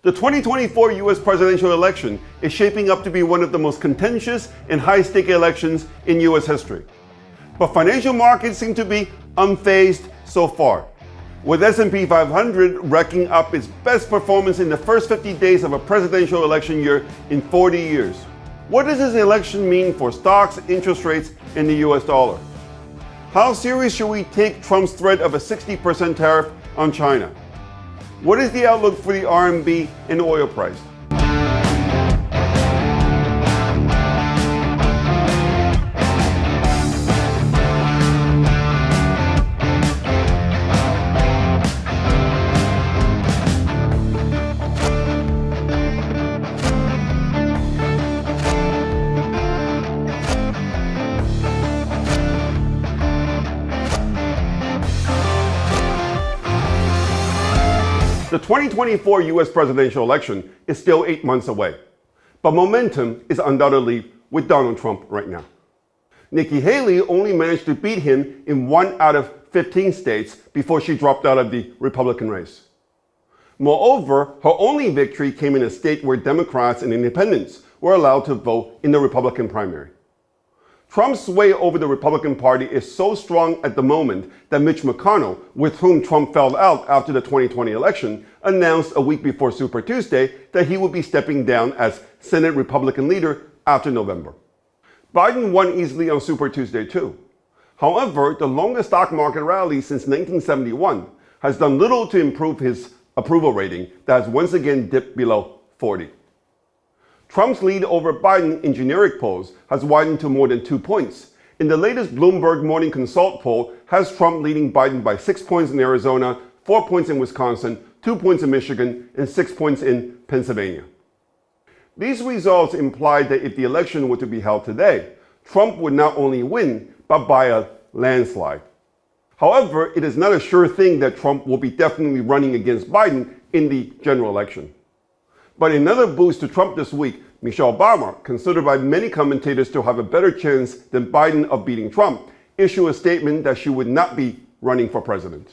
The 2024 U.S. presidential election is shaping up to be one of the most contentious and high-stake elections in U.S. history. But financial markets seem to be unfazed so far, with S&P 500 racking up its best performance in the first 50 days of a presidential election year in 40 years. What does this election mean for stocks, interest rates, and the U.S. dollar? How serious should we take Trump's threat of a 60% tariff on China? What is the outlook for the RMB and oil price? The 2024 U.S. presidential election is still 8 months away, but momentum is undoubtedly with Donald Trump right now. Nikki Haley only managed to beat him in 1 out of 15 states before she dropped out of the Republican race. Moreover, her only victory came in a state where Democrats and independents were allowed to vote in the Republican primary. Trump's sway over the Republican Party is so strong at the moment that Mitch McConnell, with whom Trump fell out after the 2020 election, announced a week before Super Tuesday that he would be stepping down as Senate Republican leader after November. Biden won easily on Super Tuesday too. However, the longest stock market rally since 1971 has done little to improve his approval rating that has once again dipped below 40. Trump's lead over Biden in generic polls has widened to more than 2 points. In the latest Bloomberg Morning Consult poll, has Trump leading Biden by 6 points in Arizona, 4 points in Wisconsin, 2 points in Michigan, and 6 points in Pennsylvania. These results imply that if the election were to be held today, Trump would not only win, but by a landslide. However, it is not a sure thing that Trump will be definitely running against Biden in the general election. But in another boost to Trump this week, Michelle Obama, considered by many commentators to have a better chance than Biden of beating Trump, issued a statement that she would not be running for president.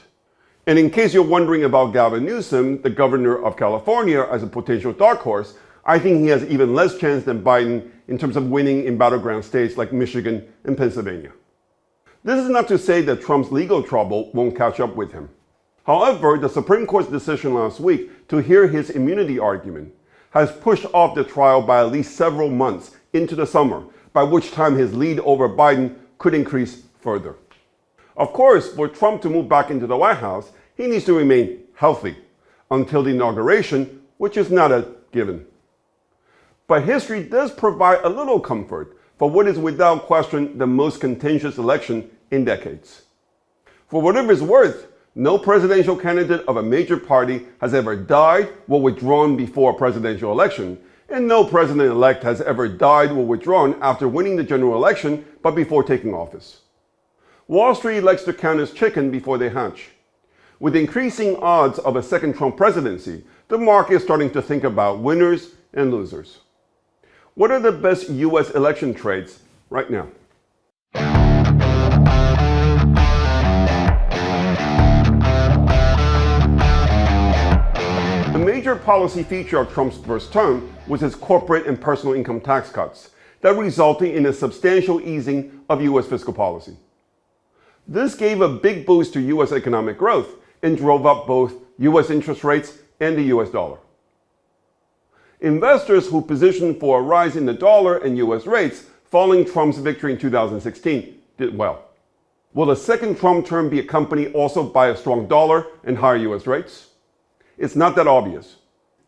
And in case you're wondering about Gavin Newsom, the governor of California, as a potential dark horse, I think he has even less chance than Biden in terms of winning in battleground states like Michigan and Pennsylvania. This is not to say that Trump's legal trouble won't catch up with him. However, the Supreme Court's decision last week to hear his immunity argument has pushed off the trial by at least several months into the summer, by which time his lead over Biden could increase further. Of course, for Trump to move back into the White House, he needs to remain healthy until the inauguration, which is not a given. But history does provide a little comfort for what is without question the most contentious election in decades. For whatever it's worth, no presidential candidate of a major party has ever died or withdrawn before a presidential election, and no president-elect has ever died or withdrawn after winning the general election but before taking office. Wall Street likes to count his chicken before they hatch. With increasing odds of a second Trump presidency, the market is starting to think about winners and losers. What are the best U.S. election trades right now? A major policy feature of Trump's first term was his corporate and personal income tax cuts that resulted in a substantial easing of U.S. fiscal policy. This gave a big boost to U.S. economic growth and drove up both U.S. interest rates and the U.S. dollar. Investors who positioned for a rise in the dollar and U.S. rates following Trump's victory in 2016 did well. Will a second Trump term be accompanied also by a strong dollar and higher U.S. rates? It's not that obvious.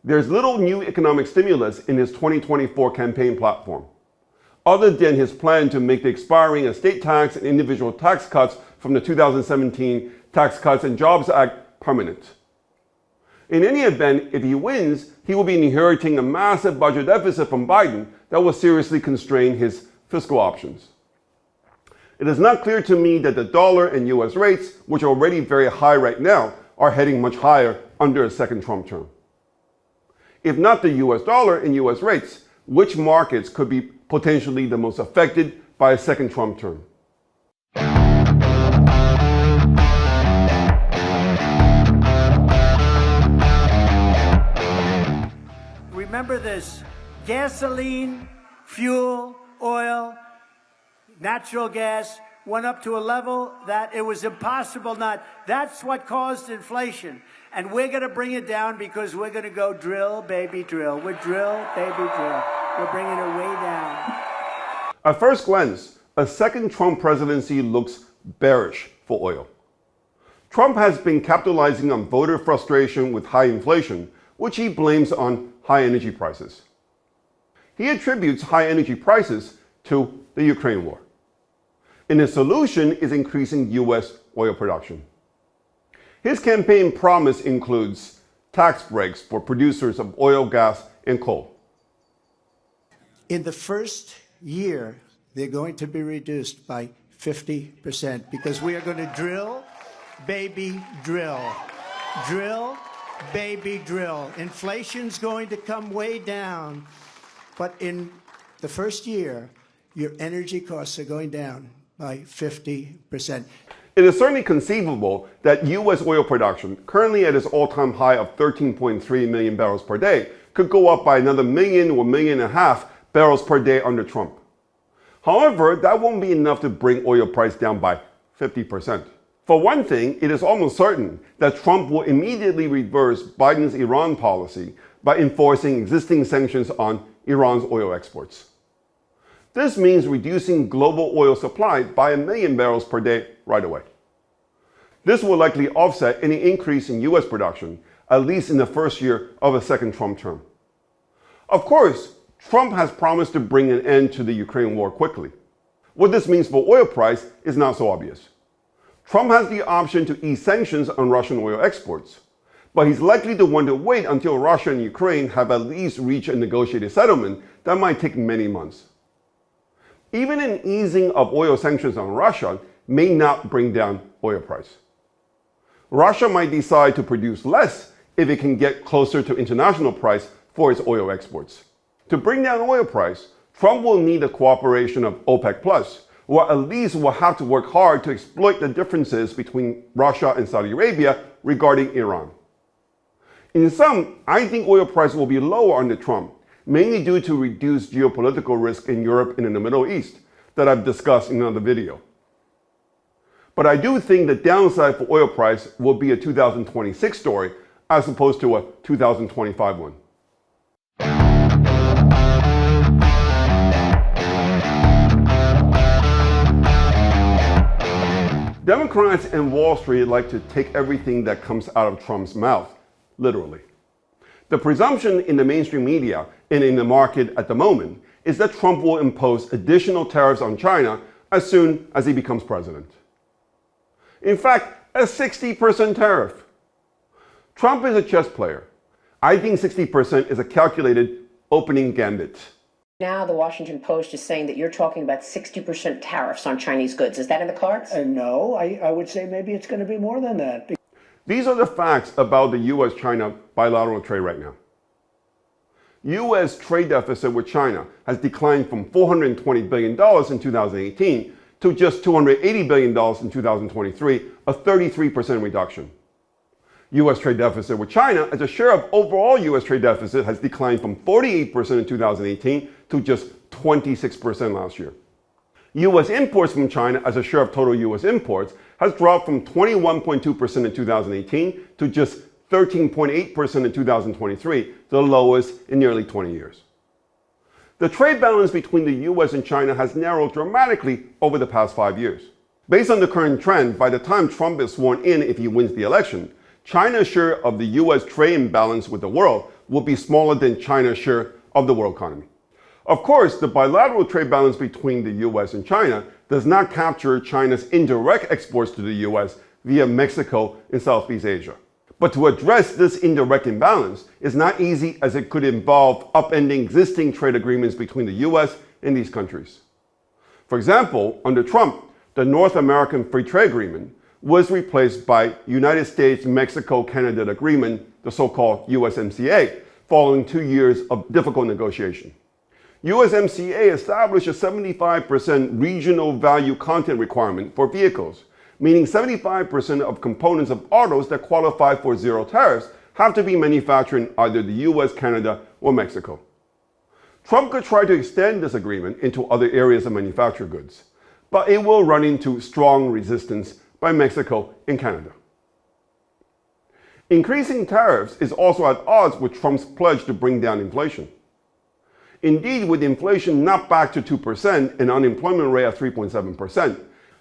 There's little new economic stimulus in his 2024 campaign platform, other than his plan to make the expiring estate tax and individual tax cuts from the 2017 Tax Cuts and Jobs Act permanent. In any event, if he wins, he will be inheriting a massive budget deficit from Biden that will seriously constrain his fiscal options. It is not clear to me that the dollar and U.S. rates, which are already very high right now, are heading much higher under a second Trump term. If not the U.S. dollar and U.S. rates, which markets could be potentially the most affected by a second Trump term? remember this, gasoline, fuel, oil, natural gas went up to a level that it was impossible not. That's what caused inflation. And we're going to bring it down because we're going to go drill, baby, drill. We're drill, baby, drill. We're bringing it way down. At first glance, a second Trump presidency looks bearish for oil. Trump has been capitalizing on voter frustration with high inflation, which he blames on high energy prices. He attributes high energy prices to the Ukraine war. And his solution is increasing U.S. oil production. His campaign promise includes tax breaks for producers of oil, gas, and coal. In the first year, they're going to be reduced by 50% because we are going to drill, baby, drill. Drill, baby, drill. Inflation's going to come way down, but in the first year, your energy costs are going down by 50%. It is certainly conceivable that U.S. oil production, currently at its all-time high of 13.3 million barrels per day, could go up by another million or 1.5 million barrels per day under Trump. However, that won't be enough to bring oil price down by 50%. For one thing, it is almost certain that Trump will immediately reverse Biden's Iran policy by enforcing existing sanctions on Iran's oil exports. This means reducing global oil supply by 1 million barrels per day right away. This will likely offset any increase in U.S. production, at least in the first year of a second Trump term. Of course, Trump has promised to bring an end to the Ukraine war quickly. What this means for oil price is not so obvious. Trump has the option to ease sanctions on Russian oil exports, but he's likely to want to wait until Russia and Ukraine have at least reached a negotiated settlement that might take many months. Even an easing of oil sanctions on Russia may not bring down oil price. Russia might decide to produce less if it can get closer to international price for its oil exports. To bring down oil price, Trump will need the cooperation of OPEC+, or at least will have to work hard to exploit the differences between Russia and Saudi Arabia regarding Iran. In sum, I think oil price will be lower under Trump, mainly due to reduced geopolitical risk in Europe and in the Middle East that I've discussed in another video. But I do think the downside for oil price will be a 2026 story as opposed to a 2025 one. Democrats and Wall Street like to take everything that comes out of Trump's mouth literally. The presumption in the mainstream media and in the market at the moment is that Trump will impose additional tariffs on China as soon as he becomes president. In fact, a 60% tariff. Trump is a chess player. I think 60% is a calculated opening gambit. Now the Washington Post is saying that you're talking about 60% tariffs on Chinese goods. Is that in the cards? No, I would say maybe it's going to be more than that. These are the facts about the U.S.-China bilateral trade right now. U.S. trade deficit with China has declined from $420 billion in 2018 to just $280 billion in 2023, a 33% reduction. U.S. trade deficit with China as a share of overall U.S. trade deficit has declined from 48% in 2018 to just 26% last year. U.S. imports from China as a share of total U.S. imports has dropped from 21.2% in 2018 to just 13.8% in 2023, the lowest in nearly 20 years. The trade balance between the U.S. and China has narrowed dramatically over the past 5 years. Based on the current trend, by the time Trump is sworn in if he wins the election, China's share of the U.S. trade imbalance with the world will be smaller than China's share of the world economy. Of course, the bilateral trade balance between the U.S. and China does not capture China's indirect exports to the U.S. via Mexico and Southeast Asia. But to address this indirect imbalance is not easy, as it could involve upending existing trade agreements between the U.S. and these countries. For example, under Trump, the North American Free Trade Agreement was replaced by United States-Mexico-Canada Agreement, the so-called USMCA, following 2 years of difficult negotiation. USMCA established a 75% regional value content requirement for vehicles, meaning 75% of components of autos that qualify for zero tariffs have to be manufactured in either the US, Canada, or Mexico. Trump could try to extend this agreement into other areas of manufactured goods, but it will run into strong resistance by Mexico and Canada. Increasing tariffs is also at odds with Trump's pledge to bring down inflation. Indeed, with inflation not back to 2% and unemployment rate at 3.7%,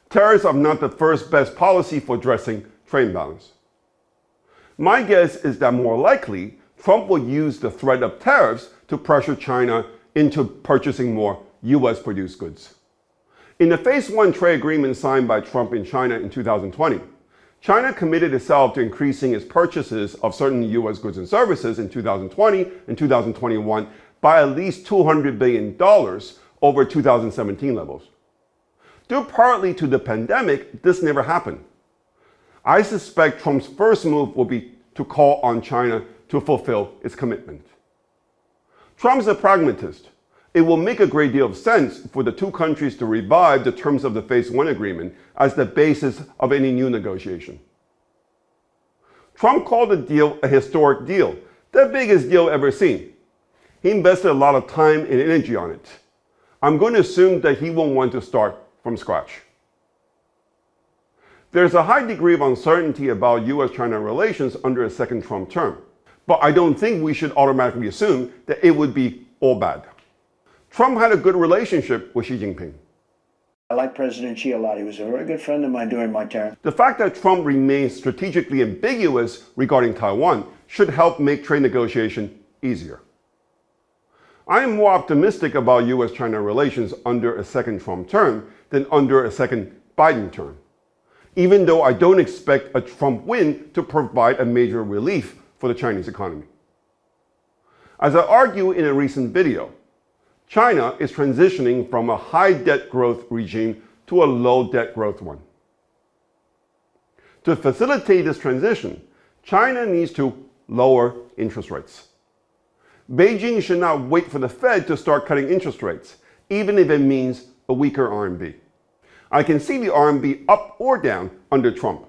tariffs are not the first best policy for addressing trade imbalance. My guess is that more likely, Trump will use the threat of tariffs to pressure China into purchasing more US-produced goods. In the Phase 1 trade agreement signed by Trump and China in 2020, China committed itself to increasing its purchases of certain US goods and services in 2020 and 2021 by at least $200 billion over 2017 levels. Due partly to the pandemic, this never happened. I suspect Trump's first move will be to call on China to fulfill its commitment. Trump's a pragmatist. It will make a great deal of sense for the two countries to revive the terms of the Phase 1 agreement as the basis of any new negotiation. Trump called the deal a historic deal, the biggest deal ever seen. He invested a lot of time and energy on it. I'm going to assume that he won't want to start from scratch. There's a high degree of uncertainty about US-China relations under a second Trump term, but I don't think we should automatically assume that it would be all bad. Trump had a good relationship with Xi Jinping. I like President Xi a lot. He was a very good friend of mine during my term. The fact that Trump remains strategically ambiguous regarding Taiwan should help make trade negotiation easier. I am more optimistic about US-China relations under a second Trump term than under a second Biden term, even though I don't expect a Trump win to provide a major relief for the Chinese economy. As I argue in a recent video, China is transitioning from a high debt growth regime to a low debt growth one. To facilitate this transition, China needs to lower interest rates. Beijing should not wait for the Fed to start cutting interest rates, even if it means a weaker RMB. I can see the RMB up or down under Trump,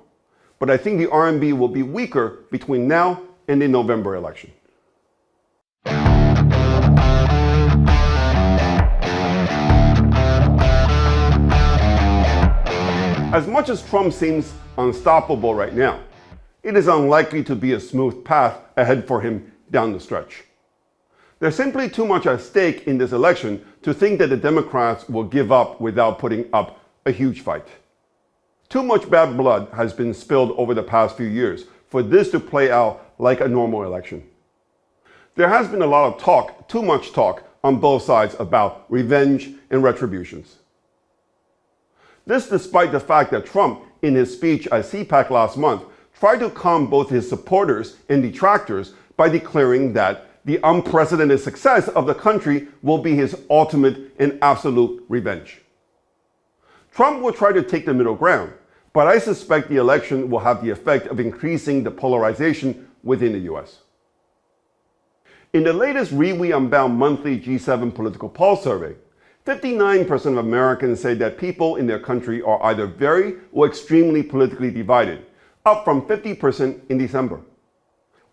but I think the RMB will be weaker between now and the November election. As much as Trump seems unstoppable right now, it is unlikely to be a smooth path ahead for him down the stretch. There's simply too much at stake in this election to think that the Democrats will give up without putting up a huge fight. Too much bad blood has been spilled over the past few years for this to play out like a normal election. There has been a lot of talk, too much talk, on both sides about revenge and retributions. This despite the fact that Trump, in his speech at CPAC last month, tried to calm both his supporters and detractors by declaring that the unprecedented success of the country will be his ultimate and absolute revenge. Trump will try to take the middle ground, but I suspect the election will have the effect of increasing the polarization within the US. In the latest Unbound monthly G7 political poll survey, 59% of Americans say that people in their country are either very or extremely politically divided, up from 50% in December.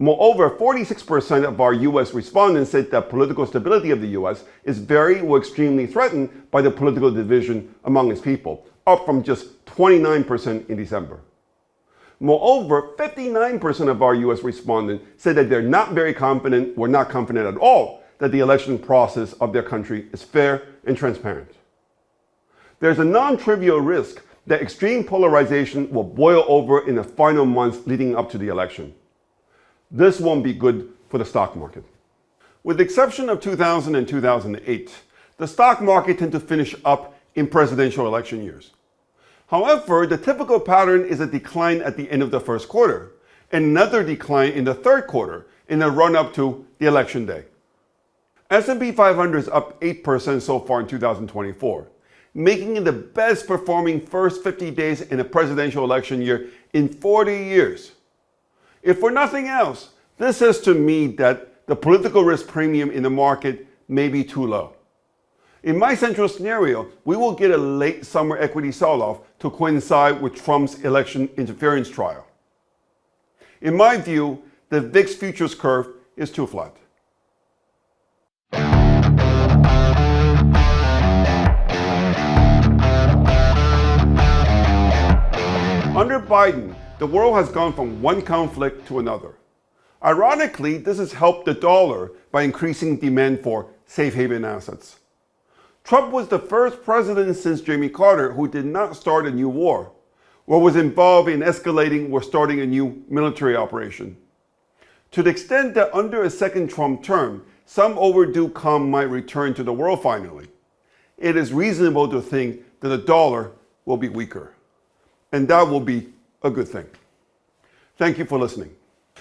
Moreover, 46% of our US respondents said that political stability of the US is very or extremely threatened by the political division among its people, up from just 29% in December. Moreover, 59% of our US respondents said that they're not very confident or not confident at all that the election process of their country is fair and transparent. There's a non-trivial risk that extreme polarization will boil over in the final months leading up to the election. This won't be good for the stock market. With the exception of 2000 and 2008, the stock market tend to finish up in presidential election years. However, the typical pattern is a decline at the end of the first quarter, and another decline in the third quarter in the run-up to the election day. S&P 500 is up 8% so far in 2024, making it the best performing first 50 days in a presidential election year in 40 years. If for nothing else, this says to me that the political risk premium in the market may be too low. In my central scenario, we will get a late summer equity sell-off to coincide with Trump's election interference trial. In my view, the VIX futures curve is too flat. Under Biden, the world has gone from one conflict to another. Ironically, this has helped the dollar by increasing demand for safe haven assets. Trump was the first president since Jimmy Carter who did not start a new war, or was involved in escalating or starting a new military operation. To the extent that under a second Trump term, some overdue calm might return to the world finally, it is reasonable to think that the dollar will be weaker. And that will be a good thing. Thank you for listening.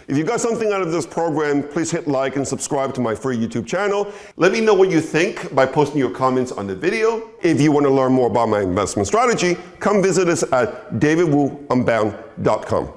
If you got something out of this program, please hit like and subscribe to my free YouTube channel. Let me know what you think by posting your comments on the video. If you want to learn more about my investment strategy, come visit us at davidwuunbound.com.